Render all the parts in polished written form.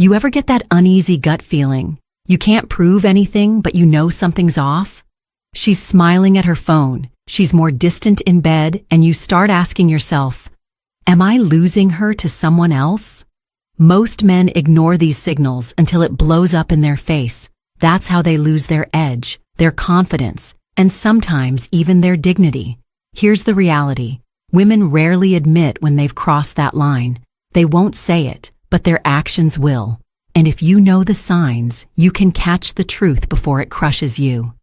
You ever get that uneasy gut feeling? You can't prove anything, but you know something's off? She's smiling at her phone, she's more distant in bed, and you start asking yourself, am I losing her to someone else? Most men ignore these signals until it blows up in their face. That's how they lose their edge, their confidence, and sometimes even their dignity. Here's the reality. Women rarely admit when they've crossed that line. They won't say it, but their actions will. And if you know the signs, you can catch the truth before it crushes you.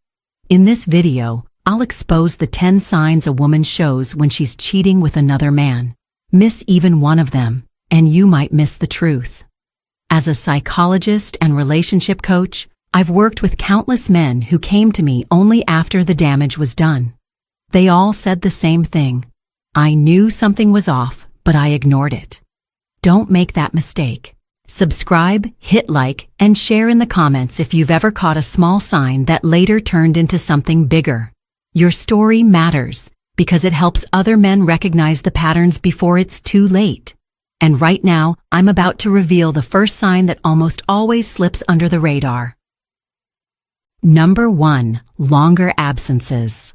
In this video, I'll expose the 10 signs a woman shows when she's cheating with another man. Miss even one of them, and you might miss the truth. As a psychologist and relationship coach, I've worked with countless men who came to me only after the damage was done. They all said the same thing. I knew something was off, but I ignored it. Don't make that mistake. Subscribe, hit like, and share in the comments if you've ever caught a small sign that later turned into something bigger. Your story matters because it helps other men recognize the patterns before it's too late. And right now, I'm about to reveal the first sign that almost always slips under the radar. Number 1. Longer absences.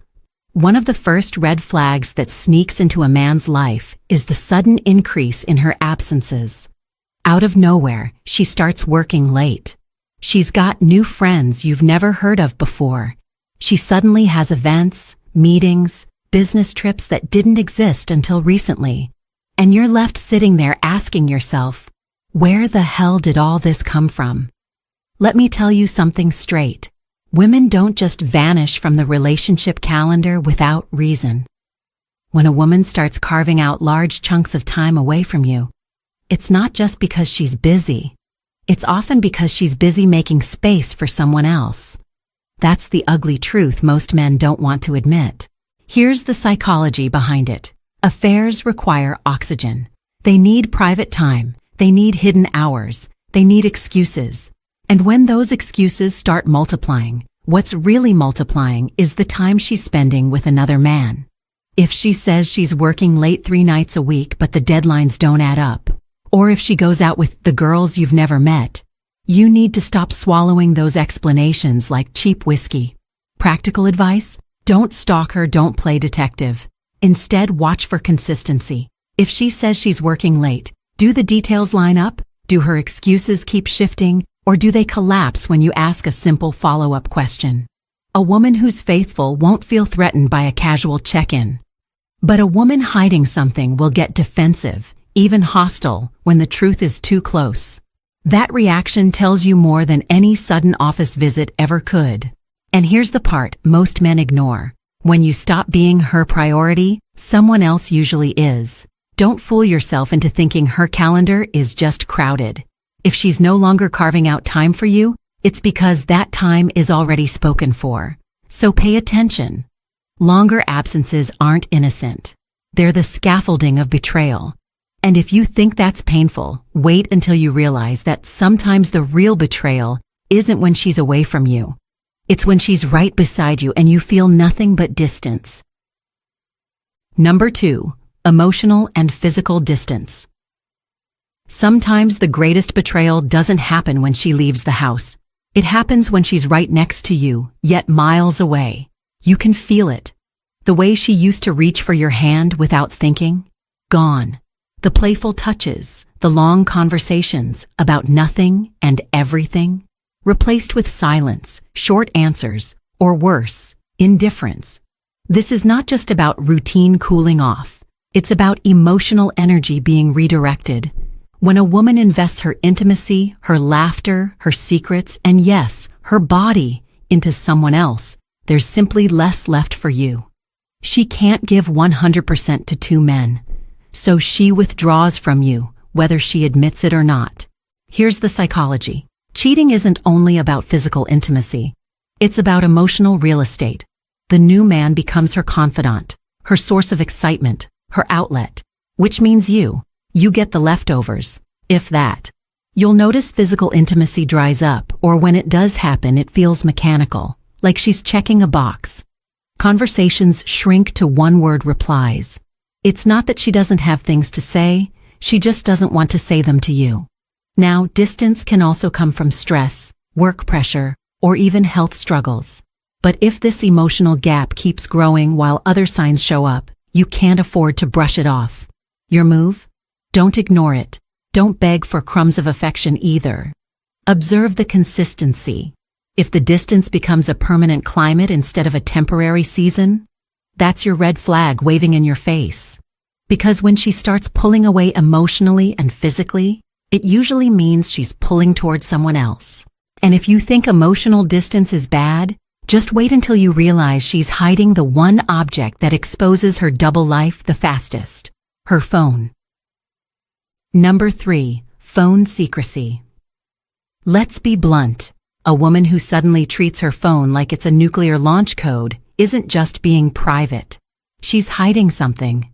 One of the first red flags that sneaks into a man's life is the sudden increase in her absences. Out of nowhere, she starts working late. She's got new friends you've never heard of before. She suddenly has events, meetings, business trips that didn't exist until recently. And you're left sitting there asking yourself, where the hell did all this come from? Let me tell you something straight. Women don't just vanish from the relationship calendar without reason. When a woman starts carving out large chunks of time away from you, it's not just because she's busy. It's often because she's busy making space for someone else. That's the ugly truth most men don't want to admit. Here's the psychology behind it. Affairs require oxygen. They need private time. They need hidden hours. They need excuses. And when those excuses start multiplying, what's really multiplying is the time she's spending with another man. If she says she's working late 3 nights a week but the deadlines don't add up, or if she goes out with the girls you've never met, you need to stop swallowing those explanations like cheap whiskey. Practical advice? Don't stalk her, don't play detective. Instead, watch for consistency. If she says she's working late, do the details line up? Do her excuses keep shifting? Or do they collapse when you ask a simple follow-up question? A woman who's faithful won't feel threatened by a casual check-in. But a woman hiding something will get defensive, even hostile, when the truth is too close. That reaction tells you more than any sudden office visit ever could. And here's the part most men ignore. When you stop being her priority, someone else usually is. Don't fool yourself into thinking her calendar is just crowded. If she's no longer carving out time for you, it's because that time is already spoken for. So pay attention. Longer absences aren't innocent. They're the scaffolding of betrayal. And if you think that's painful, wait until you realize that sometimes the real betrayal isn't when she's away from you. It's when she's right beside you and you feel nothing but distance. Number 2. Emotional and physical distance. Sometimes the greatest betrayal doesn't happen when she leaves the house. It happens when she's right next to you, yet miles away. You can feel it. The way she used to reach for your hand without thinking? Gone. The playful touches, the long conversations about nothing and everything? Replaced with silence, short answers, or worse, indifference. This is not just about routine cooling off. It's about emotional energy being redirected. When a woman invests her intimacy, her laughter, her secrets, and yes, her body into someone else, there's simply less left for you. She can't give 100% to 2 men. So she withdraws from you, whether she admits it or not. Here's the psychology. Cheating isn't only about physical intimacy. It's about emotional real estate. The new man becomes her confidant, her source of excitement, her outlet, which means you get the leftovers, if that. You'll notice physical intimacy dries up, or when it does happen, it feels mechanical, like she's checking a box. Conversations shrink to one-word replies. It's not that she doesn't have things to say, she just doesn't want to say them to you. Now, distance can also come from stress, work pressure, or even health struggles. But if this emotional gap keeps growing while other signs show up, you can't afford to brush it off. Your move? Don't ignore it. Don't beg for crumbs of affection either. Observe the consistency. If the distance becomes a permanent climate instead of a temporary season, that's your red flag waving in your face. Because when she starts pulling away emotionally and physically, it usually means she's pulling towards someone else. And if you think emotional distance is bad, just wait until you realize she's hiding the one object that exposes her double life the fastest: her phone. Number 3, phone secrecy. Let's be blunt. A woman who suddenly treats her phone like it's a nuclear launch code isn't just being private. She's hiding something.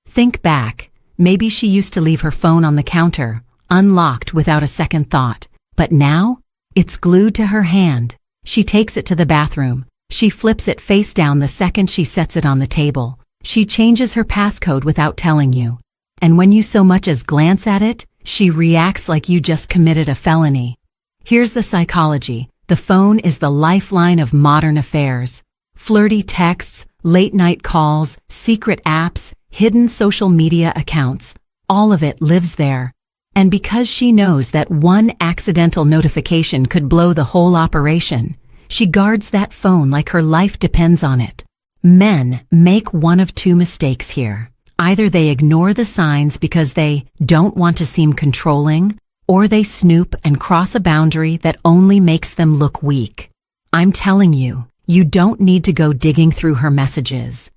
Think back. Maybe she used to leave her phone on the counter, unlocked without a second thought. But now, it's glued to her hand. She takes it to the bathroom. She flips it face down the second she sets it on the table. She changes her passcode without telling you. And when you so much as glance at it, she reacts like you just committed a felony. Here's the psychology. The phone is the lifeline of modern affairs. Flirty texts, late-night calls, secret apps, hidden social media accounts, all of it lives there. And because she knows that one accidental notification could blow the whole operation, she guards that phone like her life depends on it. Men make one of two mistakes here. Either they ignore the signs because they don't want to seem controlling, or they snoop and cross a boundary that only makes them look weak. I'm telling you, you don't need to go digging through her messages.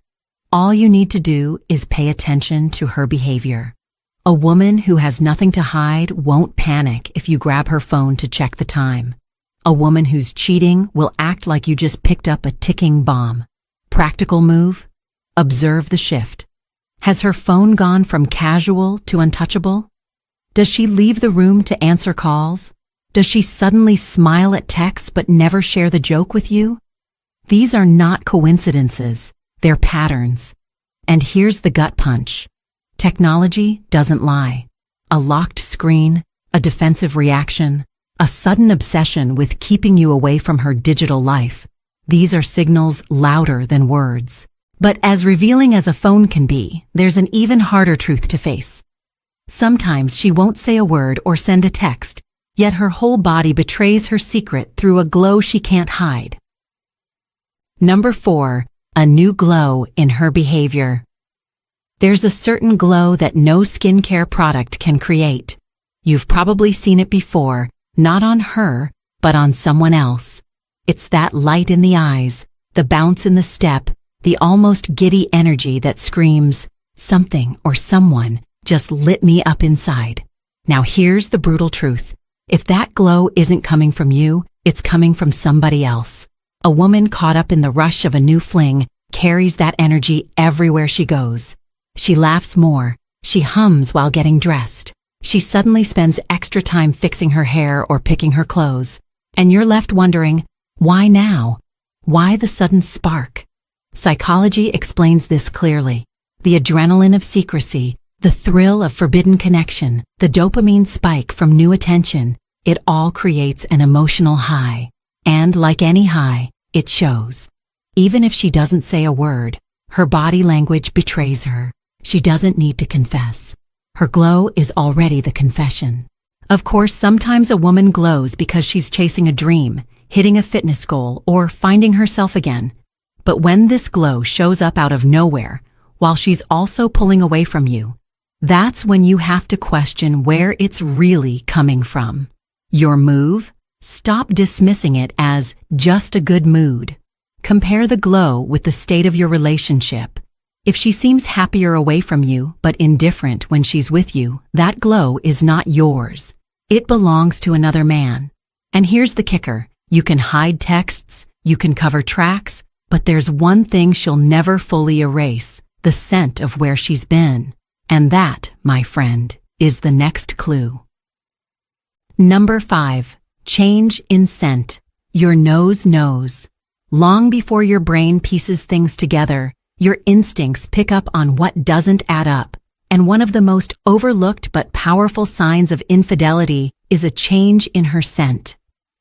All you need to do is pay attention to her behavior. A woman who has nothing to hide won't panic if you grab her phone to check the time. A woman who's cheating will act like you just picked up a ticking bomb. Practical move? Observe the shift. Has her phone gone from casual to untouchable? Does she leave the room to answer calls? Does she suddenly smile at texts but never share the joke with you? These are not coincidences, they're patterns. And here's the gut punch. Technology doesn't lie. A locked screen, a defensive reaction, a sudden obsession with keeping you away from her digital life. These are signals louder than words. But as revealing as a phone can be, there's an even harder truth to face. Sometimes she won't say a word or send a text, yet her whole body betrays her secret through a glow she can't hide. Number 4, a new glow in her behavior. There's a certain glow that no skincare product can create. You've probably seen it before, not on her, but on someone else. It's that light in the eyes, the bounce in the step, the almost giddy energy that screams, "Something or someone just lit me up inside." Now here's the brutal truth. If that glow isn't coming from you, it's coming from somebody else. A woman caught up in the rush of a new fling carries that energy everywhere she goes. She laughs more. She hums while getting dressed. She suddenly spends extra time fixing her hair or picking her clothes. And you're left wondering, why now? Why the sudden spark? Psychology explains this clearly. The adrenaline of secrecy, the thrill of forbidden connection, the dopamine spike from new attention, it all creates an emotional high. And like any high, it shows. Even if she doesn't say a word, her body language betrays her. She doesn't need to confess. Her glow is already the confession. Of course, sometimes a woman glows because she's chasing a dream, hitting a fitness goal, or finding herself again. But when this glow shows up out of nowhere, while she's also pulling away from you, that's when you have to question where it's really coming from. Your move? Stop dismissing it as just a good mood. Compare the glow with the state of your relationship. If she seems happier away from you but indifferent when she's with you, that glow is not yours. It belongs to another man. And here's the kicker. You can hide texts, you can cover tracks, but there's one thing she'll never fully erase, the scent of where she's been. And that, my friend, is the next clue. Number 5. Change in scent. Your nose knows. Long before your brain pieces things together, your instincts pick up on what doesn't add up. And one of the most overlooked but powerful signs of infidelity is a change in her scent.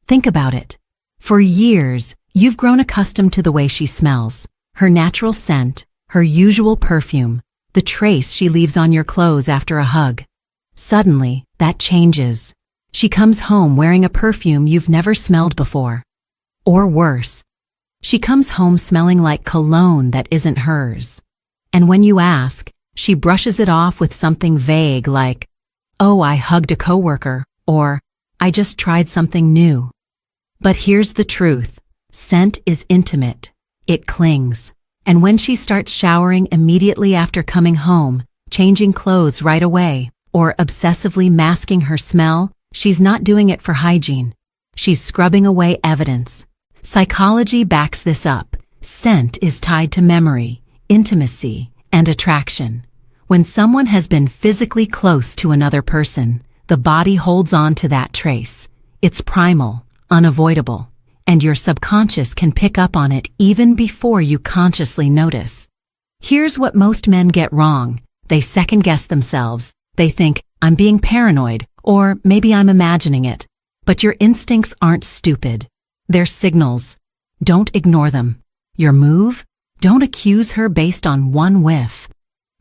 Think about it. For years, you've grown accustomed to the way she smells, her natural scent, her usual perfume, the trace she leaves on your clothes after a hug. Suddenly, that changes. She comes home wearing a perfume you've never smelled before. Or worse, she comes home smelling like cologne that isn't hers. And when you ask, she brushes it off with something vague like, "Oh, I hugged a coworker," or "I just tried something new." But here's the truth. Scent is intimate. It clings. And when she starts showering immediately after coming home, changing clothes right away, or obsessively masking her smell, she's not doing it for hygiene. She's scrubbing away evidence. Psychology backs this up. Scent is tied to memory, intimacy, and attraction. When someone has been physically close to another person, the body holds on to that trace. It's primal, unavoidable, and your subconscious can pick up on it even before you consciously notice. Here's what most men get wrong. They second-guess themselves. They think, "I'm being paranoid," or "maybe I'm imagining it." But your instincts aren't stupid. They're signals. Don't ignore them. Your move? Don't accuse her based on one whiff.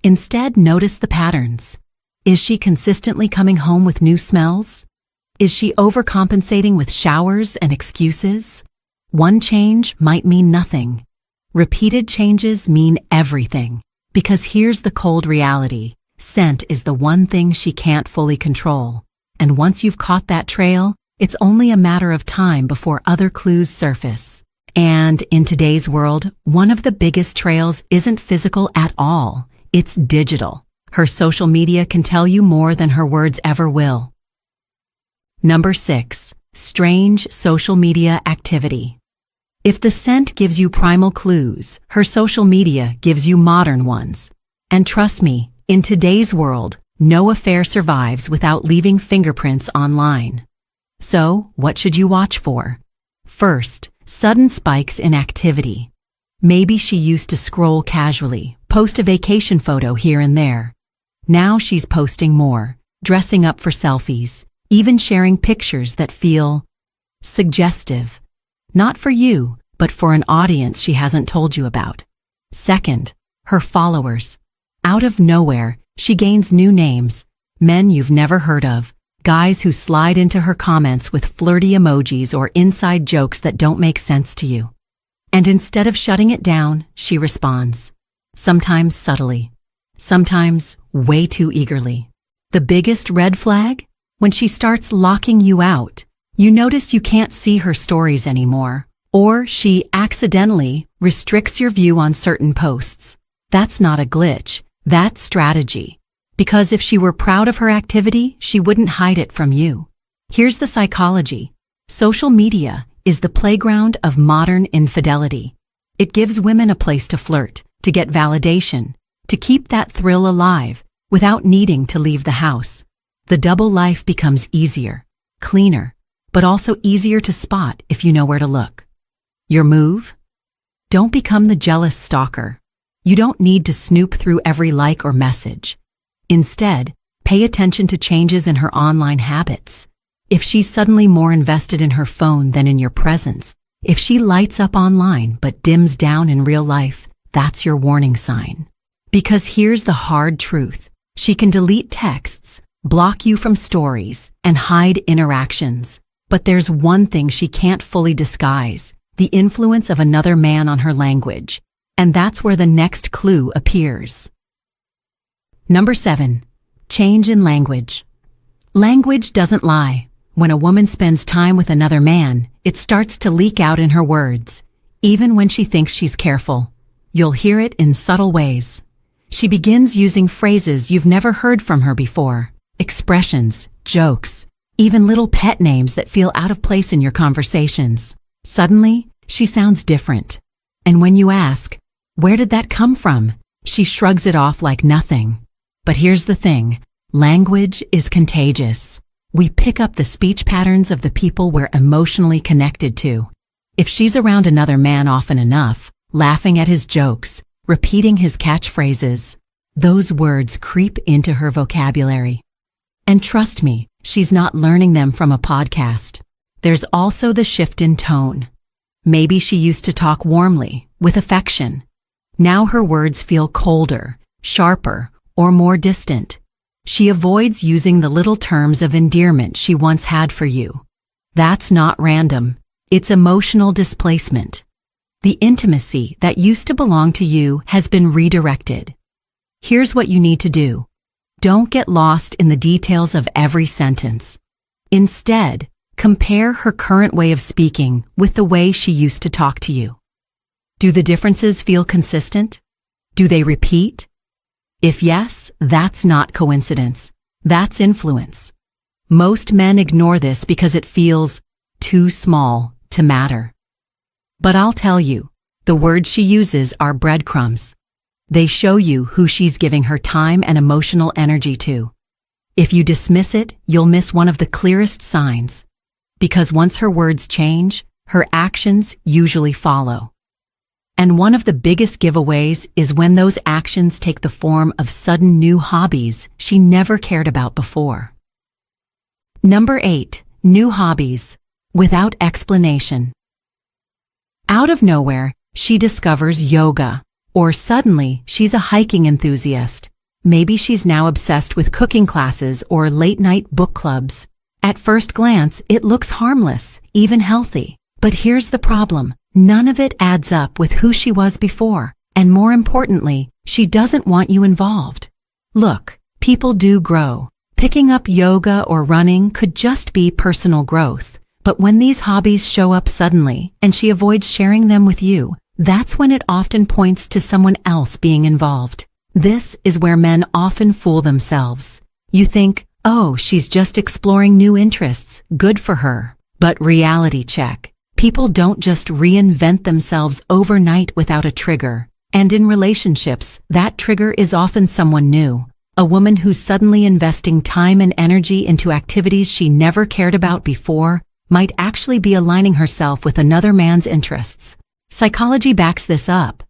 Instead, notice the patterns. Is she consistently coming home with new smells? Is she overcompensating with showers and excuses? One change might mean nothing. Repeated changes mean everything. Because here's the cold reality. Scent is the one thing she can't fully control. And once you've caught that trail, it's only a matter of time before other clues surface. And in today's world, one of the biggest trails isn't physical at all. It's digital. Her social media can tell you more than her words ever will. Number 6. Strange social media activity. If the scent gives you primal clues, her social media gives you modern ones. And trust me, in today's world, no affair survives without leaving fingerprints online. So, what should you watch for? First, sudden spikes in activity. Maybe she used to scroll casually, post a vacation photo here and there. Now she's posting more, dressing up for selfies, even sharing pictures that feel suggestive. Not for you, but for an audience she hasn't told you about. Second, her followers. Out of nowhere, she gains new names, men you've never heard of, guys who slide into her comments with flirty emojis or inside jokes that don't make sense to you. And instead of shutting it down, she responds. Sometimes subtly, sometimes way too eagerly. The biggest red flag? When she starts locking you out, you notice you can't see her stories anymore, or she accidentally restricts your view on certain posts. That's not a glitch, that's strategy. Because if she were proud of her activity, she wouldn't hide it from you. Here's the psychology. Social media is the playground of modern infidelity. It gives women a place to flirt, to get validation, to keep that thrill alive without needing to leave the house. The double life becomes easier, cleaner, but also easier to spot if you know where to look. Your move? Don't become the jealous stalker. You don't need to snoop through every like or message. Instead, pay attention to changes in her online habits. If she's suddenly more invested in her phone than in your presence, if she lights up online but dims down in real life, that's your warning sign. Because here's the hard truth. She can delete texts, block you from stories, and hide interactions. But there's one thing she can't fully disguise, the influence of another man on her language. And that's where the next clue appears. Number 7. Change in language. Language doesn't lie. When a woman spends time with another man, it starts to leak out in her words, even when she thinks she's careful. You'll hear it in subtle ways. She begins using phrases you've never heard from her before, expressions, jokes, even little pet names that feel out of place in your conversations. Suddenly, she sounds different. And when you ask, "Where did that come from?" she shrugs it off like nothing. But here's the thing, language is contagious. We pick up the speech patterns of the people we're emotionally connected to. If she's around another man often enough, laughing at his jokes, repeating his catchphrases, those words creep into her vocabulary. And trust me, She's not learning them from a podcast. There's also the shift in tone. Maybe she used to talk warmly, with affection. Now her words feel colder, sharper, or more distant. She avoids using the little terms of endearment she once had for you. That's not random. It's emotional displacement. The intimacy that used to belong to you has been redirected. Here's what you need to do. Don't get lost in the details of every sentence. Instead, compare her current way of speaking with the way she used to talk to you. Do the differences feel consistent? Do they repeat? If yes, that's not coincidence. That's influence. Most men ignore this because it feels too small to matter. But I'll tell you, the words she uses are breadcrumbs. They show you who she's giving her time and emotional energy to. If you dismiss it, you'll miss one of the clearest signs. Because once her words change, her actions usually follow. And one of the biggest giveaways is when those actions take the form of sudden new hobbies she never cared about before. Number 8. New hobbies. Without explanation. Out of nowhere, she discovers yoga. Or suddenly, she's a hiking enthusiast. Maybe she's now obsessed with cooking classes or late-night book clubs. At first glance, it looks harmless, even healthy. But here's the problem. None of it adds up with who she was before. And more importantly, she doesn't want you involved. Look, people do grow. Picking up yoga or running could just be personal growth. But when these hobbies show up suddenly, and she avoids sharing them with you, that's when it often points to someone else being involved. This is where men often fool themselves. You think, oh, she's just exploring new interests, good for her. But reality check. People don't just reinvent themselves overnight without a trigger. And in relationships, that trigger is often someone new. A woman who's suddenly investing time and energy into activities she never cared about before might actually be aligning herself with another man's interests. Psychology backs this up.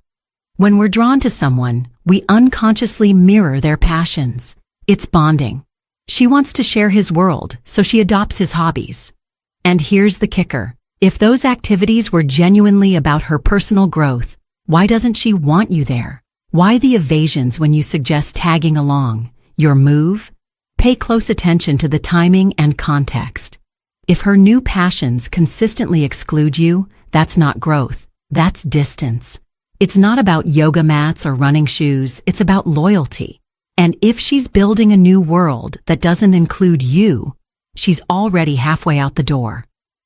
When we're drawn to someone, we unconsciously mirror their passions. It's bonding. She wants to share his world, so she adopts his hobbies. And here's the kicker. If those activities were genuinely about her personal growth, why doesn't she want you there? Why the evasions when you suggest tagging along? Your move? Pay close attention to the timing and context. If her new passions consistently exclude you, that's not growth. That's distance. It's not about yoga mats or running shoes, it's about loyalty. And if she's building a new world that doesn't include you, she's already halfway out the door.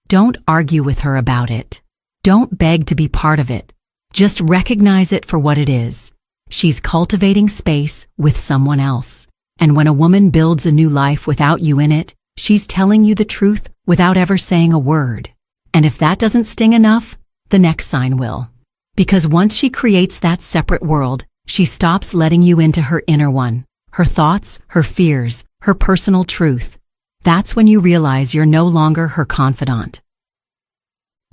Don't argue with her about it. Don't beg to be part of it. Just recognize it for what it is. She's cultivating space with someone else. And when a woman builds a new life without you in it, she's telling you the truth without ever saying a word. And if that doesn't sting enough, the next sign will. Because once she creates that separate world, she stops letting you into her inner one, her thoughts, her fears, her personal truth. That's when you realize you're no longer her confidant.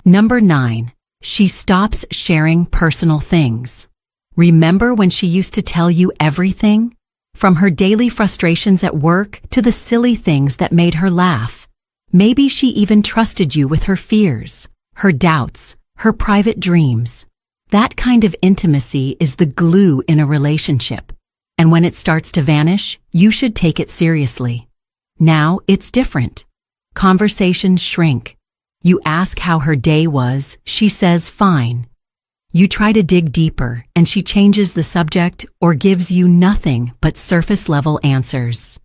Number 9. She stops sharing personal things. Remember when she used to tell you everything? From her daily frustrations at work to the silly things that made her laugh. Maybe she even trusted you with her fears, her doubts, her private dreams. That kind of intimacy is the glue in a relationship. And when it starts to vanish, you should take it seriously. Now it's different. Conversations shrink. You ask how her day was, she says fine. You try to dig deeper, and she changes the subject or gives you nothing but surface-level answers.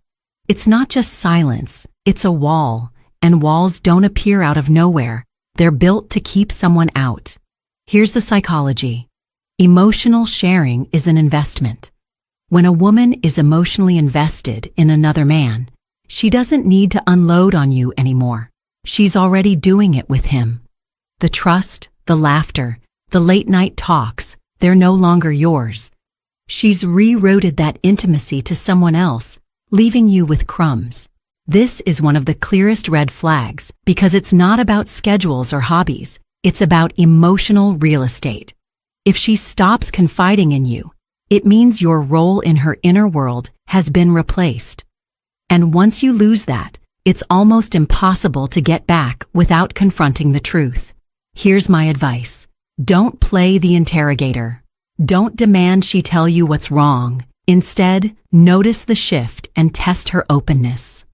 It's not just silence, it's a wall, and walls don't appear out of nowhere. They're built to keep someone out. Here's the psychology. Emotional sharing is an investment. When a woman is emotionally invested in another man, she doesn't need to unload on you anymore. She's already doing it with him. The trust, the laughter, the late-night talks, they're no longer yours. She's rerouted that intimacy to someone else, leaving you with crumbs. This is one of the clearest red flags because it's not about schedules or hobbies. It's about emotional real estate. If she stops confiding in you, it means your role in her inner world has been replaced. And once you lose that, it's almost impossible to get back without confronting the truth. Here's my advice. Don't play the interrogator. Don't demand she tell you what's wrong. Instead, notice the shift and test her openness.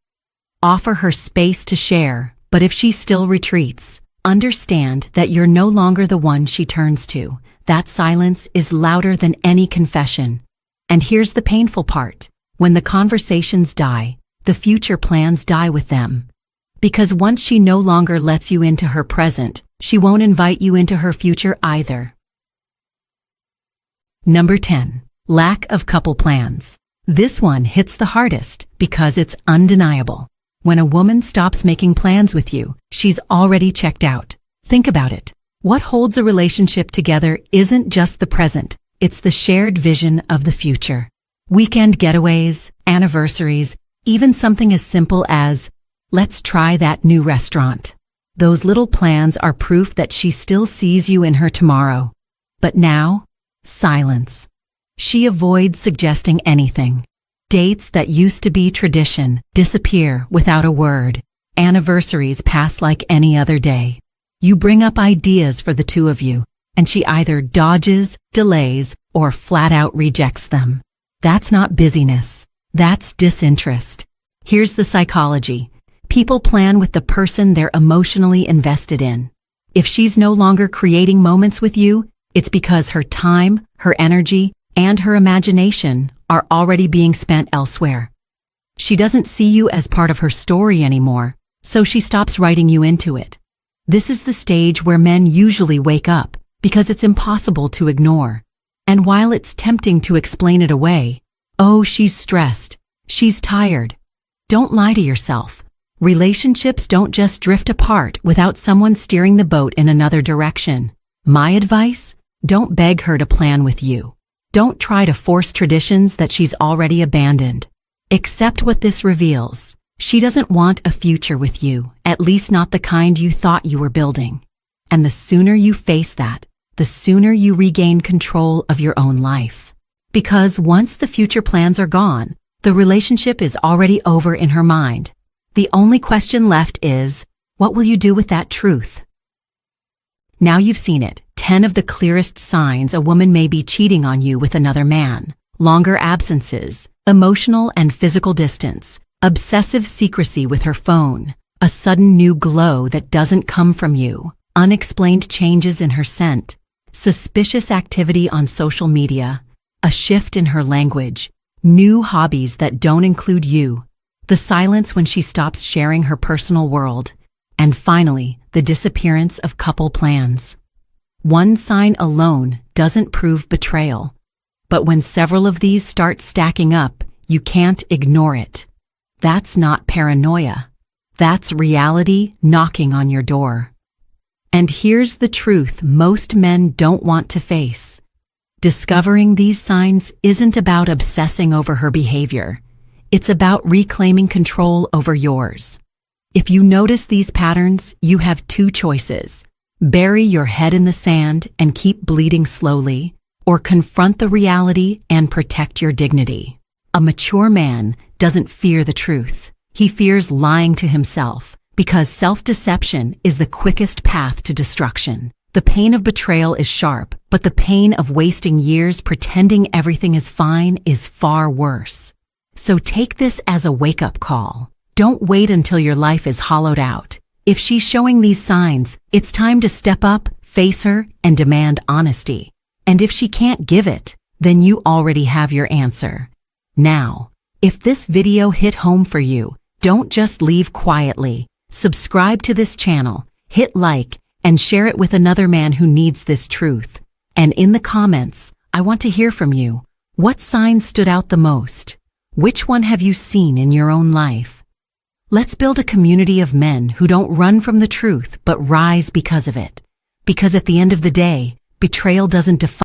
Offer her space to share, but if she still retreats, understand that you're no longer the one she turns to. That silence is louder than any confession. And here's the painful part. When the conversations die, the future plans die with them. Because once she no longer lets you into her present, she won't invite you into her future either. Number 10. Lack of couple plans. This one hits the hardest because it's undeniable. When a woman stops making plans with you, she's already checked out. Think about it. What holds a relationship together isn't just the present, it's the shared vision of the future. Weekend getaways, anniversaries, even something as simple as, let's try that new restaurant. Those little plans are proof that she still sees you in her tomorrow. But now, silence. She avoids suggesting anything. Dates that used to be tradition disappear without a word. Anniversaries pass like any other day. You bring up ideas for the two of you, and she either dodges, delays, or flat out rejects them. That's not busyness. That's disinterest. Here's the psychology. People plan with the person they're emotionally invested in. If she's no longer creating moments with you, it's because her time, her energy, and her imagination are already being spent elsewhere. She doesn't see you as part of her story anymore, so she stops writing you into it. This is the stage where men usually wake up, because it's impossible to ignore. And while it's tempting to explain it away, oh, she's stressed, she's tired. Don't lie to yourself. Relationships don't just drift apart without someone steering the boat in another direction. My advice? Don't beg her to plan with you. Don't try to force traditions that she's already abandoned. Accept what this reveals. She doesn't want a future with you, at least not the kind you thought you were building. And the sooner you face that, the sooner you regain control of your own life. Because once the future plans are gone, the relationship is already over in her mind. The only question left is, what will you do with that truth? Now you've seen it. 10 of the clearest signs a woman may be cheating on you with another man. Longer absences, emotional and physical distance, obsessive secrecy with her phone, a sudden new glow that doesn't come from you, unexplained changes in her scent, suspicious activity on social media, a shift in her language, new hobbies that don't include you, the silence when she stops sharing her personal world, and finally, the disappearance of couple plans. One sign alone doesn't prove betrayal, but when several of these start stacking up, you can't ignore it. That's not paranoia. That's reality knocking on your door. And here's the truth most men don't want to face. Discovering these signs isn't about obsessing over her behavior. It's about reclaiming control over yours. If you notice these patterns, you have two choices. Bury your head in the sand and keep bleeding slowly, or confront the reality and protect your dignity. A mature man doesn't fear the truth. He fears lying to himself, because self-deception is the quickest path to destruction. The pain of betrayal is sharp, but the pain of wasting years pretending everything is fine is far worse. So take this as a wake-up call. Don't wait until your life is hollowed out. If she's showing these signs, it's time to step up, face her, and demand honesty. And if she can't give it, then you already have your answer. Now, if this video hit home for you, don't just leave quietly. Subscribe to this channel, hit like, and share it with another man who needs this truth. And in the comments, I want to hear from you. What signs stood out the most? Which one have you seen in your own life? Let's build a community of men who don't run from the truth but rise because of it. Because at the end of the day, betrayal doesn't define